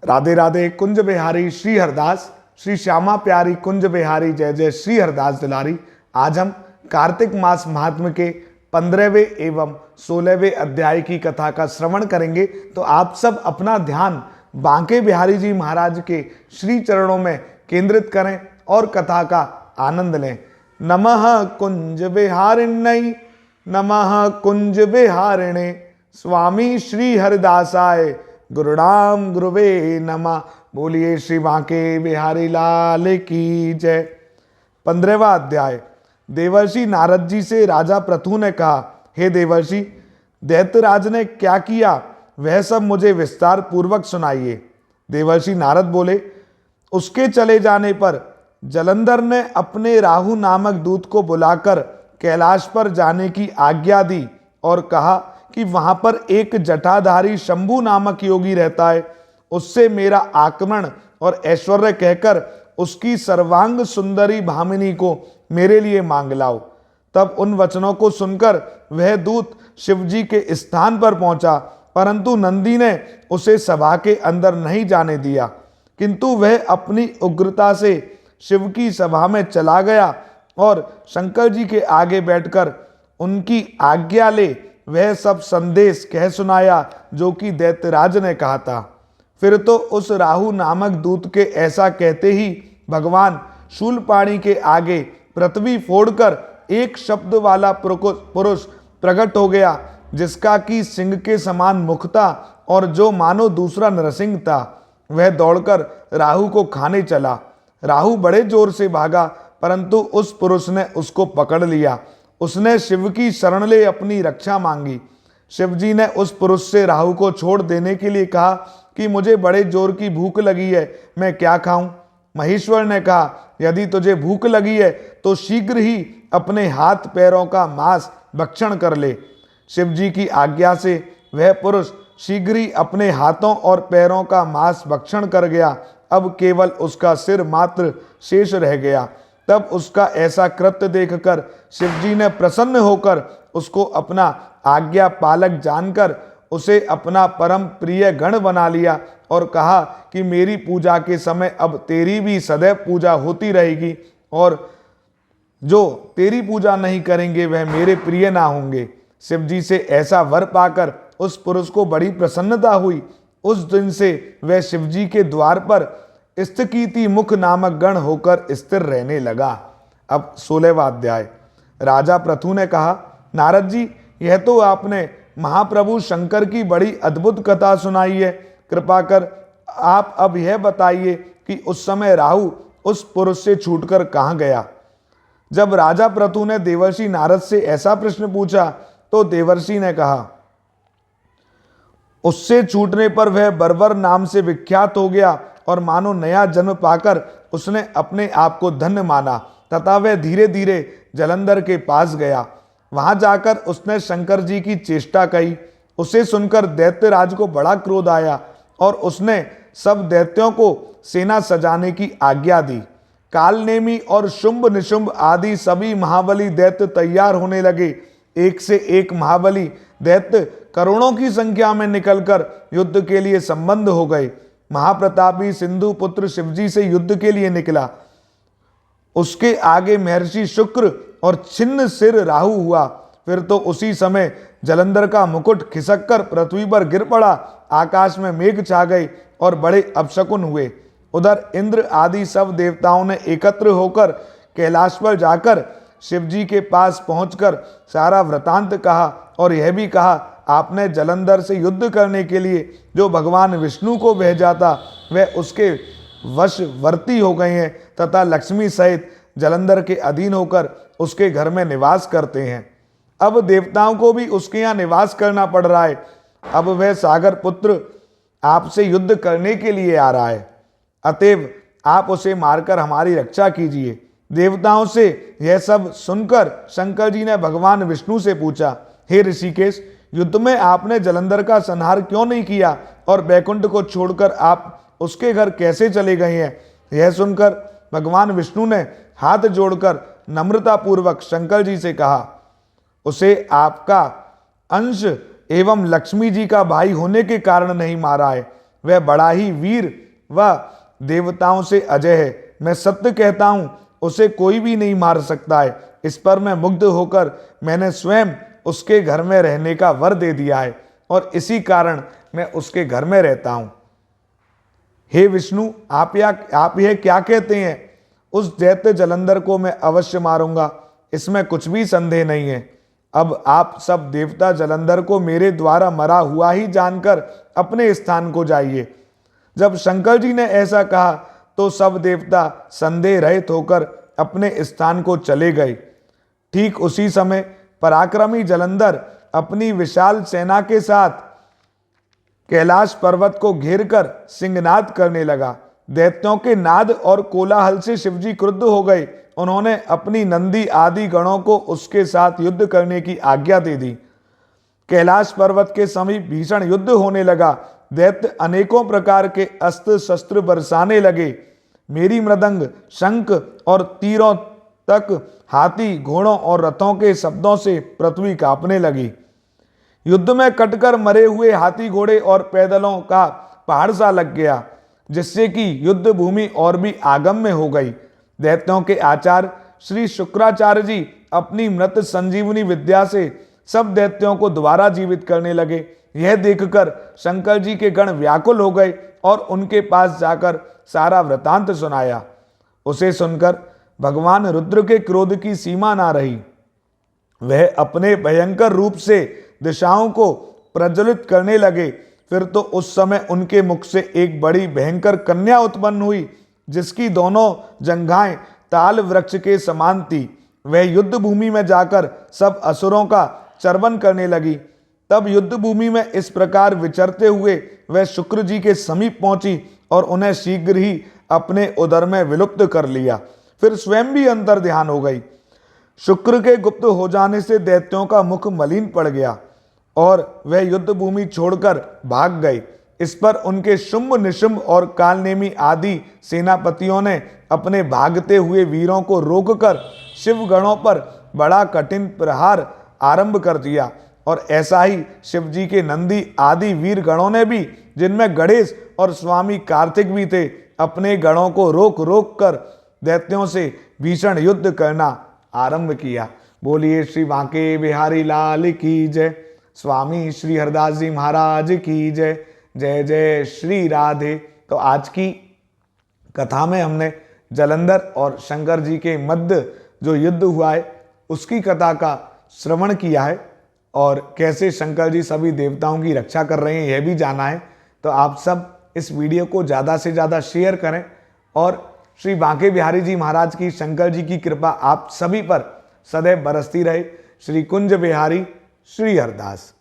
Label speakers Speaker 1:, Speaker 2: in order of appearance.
Speaker 1: राधे राधे। कुंज बिहारी श्री हरदास, श्री श्यामा प्यारी कुंज बिहारी, जय जय श्री हरदास दुलारी। आज हम कार्तिक मास महात्म्य के 15वें एवं 16वें अध्याय की कथा का श्रवण करेंगे। तो आप सब अपना ध्यान बांके बिहारी जी महाराज के श्री चरणों में केंद्रित करें और कथा का आनंद लें। नमः कुंज बिहारिण्यै, नमः कुंज बिहारिणे, स्वामी श्री हरिदासाय गुरुनाम गुरुवे नमः। बोलिए श्री बांके बिहारी लाल की जय। 15वां अध्याय। देवर्षि नारद जी से राजा पृथु ने कहा, हे देवर्षि, दैत्यराज ने क्या किया वह सब मुझे विस्तार पूर्वक सुनाइए। देवर्षि नारद बोले, उसके चले जाने पर जलंधर ने अपने राहु नामक दूत को बुलाकर कैलाश पर जाने की आज्ञा दी और कहा कि वहां पर एक जटाधारी शंभु नामक योगी रहता है, उससे मेरा आक्रमण और ऐश्वर्य कहकर उसकी सर्वांग सुंदरी भामिनी को मेरे लिए मांग लाओ। तब उन वचनों को सुनकर वह दूत शिवजी के स्थान पर पहुंचा, परंतु नंदी ने उसे सभा के अंदर नहीं जाने दिया, किंतु वह अपनी उग्रता से शिव की सभा में चला गया और शंकर जी के आगे बैठकर उनकी आज्ञा ले वह सब संदेश कह सुनाया जो कि दैत्यराज ने कहा था। फिर तो उस राहु नामक दूत के ऐसा कहते ही भगवान शूलपाणी के आगे पृथ्वी फोड़कर एक शब्द वाला पुरुष प्रकट हो गया, जिसका कि सिंह के समान मुख था और जो मानो दूसरा नरसिंह था। वह दौड़कर राहु को खाने चला। राहु बड़े जोर से भागा, परंतु उस पुरुष ने उसको पकड़ लिया। उसने शिव की शरण ले अपनी रक्षा मांगी। शिवजी ने उस पुरुष से राहु को छोड़ देने के लिए कहा कि मुझे बड़े जोर की भूख लगी है, मैं क्या खाऊं। महेश्वर ने कहा, यदि तुझे भूख लगी है तो शीघ्र ही अपने हाथ पैरों का मांस भक्षण कर ले। शिवजी की आज्ञा से वह पुरुष शीघ्र ही अपने हाथों और पैरों का मांस भक्षण कर गया। अब केवल उसका सिर मात्र शेष रह गया। तब उसका ऐसा कृत्य देखकर शिवजी ने प्रसन्न होकर उसको अपना आज्ञा पालक जानकर उसे अपना परम प्रिय गण बना लिया और कहा कि मेरी पूजा के समय अब तेरी भी सदैव पूजा होती रहेगी, और जो तेरी पूजा नहीं करेंगे वह मेरे प्रिय ना होंगे। शिवजी से ऐसा वर पाकर उस पुरुष को बड़ी प्रसन्नता हुई। उस दिन से वह शिवजी के द्वार पर स्थिकीति मुख नामक गण होकर स्थिर रहने लगा। अब 16वां अध्याय। राजा पृथु ने कहा, नारद जी, यह तो आपने महाप्रभु शंकर की बड़ी अद्भुत कथा सुनाई है। कृपा कर आप अब यह बताइए कि उस समय राहु उस पुरुष से छूटकर कहाँ गया। जब राजा पृथु ने देवर्षि नारद से ऐसा प्रश्न पूछा तो देवर्षि ने कहा, उससे छूटने पर वह बर्बर नाम से विख्यात हो गया और मानो नया जन्म पाकर उसने अपने आप को धन्य माना तथा वह धीरे धीरे जलंधर के पास गया। वहां जाकर उसने शंकर जी की चेष्टा कही। उसे सुनकर दैत्यराज को बड़ा क्रोध आया और उसने सब दैत्यों को सेना सजाने की आज्ञा दी। कालनेमी और शुंभ निशुंभ आदि सभी महाबली दैत्य तैयार होने लगे। एक से एक महाबली दैत्य करोड़ों की संख्या में निकलकर युद्ध के लिए संबंध हो गए। महाप्रतापी सिंधु पुत्र शिवजी से युद्ध के लिए निकला। उसके आगे महर्षि शुक्र और छिन्न सिर राहु हुआ। फिर तो उसी समय जलंधर का मुकुट खिसककर पृथ्वी पर गिर पड़ा। आकाश में मेघ छा गए और बड़े अपशकुन हुए। उधर इंद्र आदि सब देवताओं ने एकत्र होकर कैलाश पर जाकर शिवजी के पास पहुंचकर सारा वृतांत कहा और यह भी कहा, आपने जलंधर से युद्ध करने के लिए जो भगवान विष्णु को भेजा था वह उसके वशवर्ती हो गए हैं तथा लक्ष्मी सहित जलंधर के अधीन होकर उसके घर में निवास करते हैं। अब देवताओं को भी उसके यहाँ निवास करना पड़ रहा है। अब वह सागर पुत्र आपसे युद्ध करने के लिए आ रहा है, अतएव आप उसे मारकर हमारी रक्षा कीजिए। देवताओं से यह सब सुनकर शंकर जी ने भगवान विष्णु से पूछा, हे ऋषिकेश, युद्ध में आपने जलंधर का संहार क्यों नहीं किया और बैकुंठ को छोड़कर आप उसके घर कैसे चले गए हैं। यह सुनकर भगवान विष्णु ने हाथ जोड़कर नम्रता पूर्वक शंकर जी से कहा, उसे आपका अंश एवं लक्ष्मी जी का भाई होने के कारण नहीं मारा है। वह बड़ा ही वीर व देवताओं से अजय है। मैं सत्य कहता हूँ, उसे कोई भी नहीं मार सकता है। इस पर मैं मुग्ध होकर मैंने स्वयं उसके घर में रहने का वर दे दिया है और इसी कारण मैं उसके घर में रहता हूँ। हे विष्णु, आप यह क्या कहते हैं? उस दैत्य जलंधर को मैं अवश्य मारूंगा, इसमें कुछ भी संदेह नहीं है। अब आप सब देवता जलंधर को मेरे द्वारा मरा हुआ ही जानकर अपने स्थान को जाइए। जब शंकर जी ने ऐसा कहा तो सब देवता संदेह रहित होकर अपने स्थान को चले गए। ठीक उसी समय पराक्रमी जलंधर अपनी विशाल सेना के साथ कैलाश पर्वत को घेरकर सिंहनाद करने लगा। दैत्यों के नाद और कोलाहल से शिवजी क्रुद्ध हो गए। उन्होंने अपनी नंदी आदि गणों को उसके साथ युद्ध करने की आज्ञा दे दी। कैलाश पर्वत के समीप भीषण युद्ध होने लगा। दैत्य अनेकों प्रकार के अस्त्र शस्त्र बरसाने लगे। मेरी मृदंग, शंख और तीरों तक हाथी, घोड़ों और रथों के शब्दों से पृथ्वी कांपने लगी। युद्ध में कटकर मरे हुए हाथी, घोड़े और पैदलों का पहाड़ सा लग गया, जिससे कि युद्ध भूमि और भी आगम्य हो गई। दैत्यों के आचार्य श्री शुक्राचार्य जी अपनी मृत संजीवनी विद्या से सब दैत्यों को दोबारा जीवित करने लगे। यह देखकर शंकर जी के गण व्याकुल हो गए और उनके पास जाकर सारा वृतांत सुनाया। उसे सुनकर भगवान रुद्र के क्रोध की सीमा ना रही। वह अपने भयंकर रूप से दिशाओं को प्रज्वलित करने लगे। फिर तो उस समय उनके मुख से एक बड़ी भयंकर कन्या उत्पन्न हुई, जिसकी दोनों जंघाएं ताल वृक्ष के समान थी। वह युद्ध भूमि में जाकर सब असुरों का चर्वण करने लगी। तब युद्ध भूमि में इस प्रकार विचरते हुए वह शुक्र जी के समीप पहुंची और उन्हें शीघ्र ही अपने उदर में विलुप्त कर लिया। फिर स्वयं भी अंतर ध्यान हो गई। शुक्र के गुप्त हो जाने से दैत्यों का मुख मलिन पड़ गया और वह युद्ध भूमि छोड़कर भाग गए। इस पर उनके शुंभ, निशुंभ और कालनेमी आदि सेनापतियों ने अपने भागते हुए वीरों को रोककर शिवगणों पर बड़ा कठिन प्रहार आरंभ कर दिया। और ऐसा ही शिवजी के नंदी आदि वीर गणों ने भी, जिनमें गणेश और स्वामी कार्तिक भी थे, अपने गणों को रोक रोक कर दैत्यों से भीषण युद्ध करना आरंभ किया। बोलिए श्री बांके बिहारी लाल की जय। स्वामी श्री हरदास जी महाराज की जय। जय जय श्री राधे। तो आज की कथा में हमने जलंधर और शंकर जी के मध्य जो युद्ध हुआ है उसकी कथा का श्रवण किया है और कैसे शंकर जी सभी देवताओं की रक्षा कर रहे हैं यह भी जाना है। तो आप सब इस वीडियो को ज़्यादा से ज़्यादा शेयर करें और श्री बांके बिहारी जी महाराज की, शंकर जी की कृपा आप सभी पर सदैव बरसती रहे। श्री कुंज बिहारी श्री हरदास।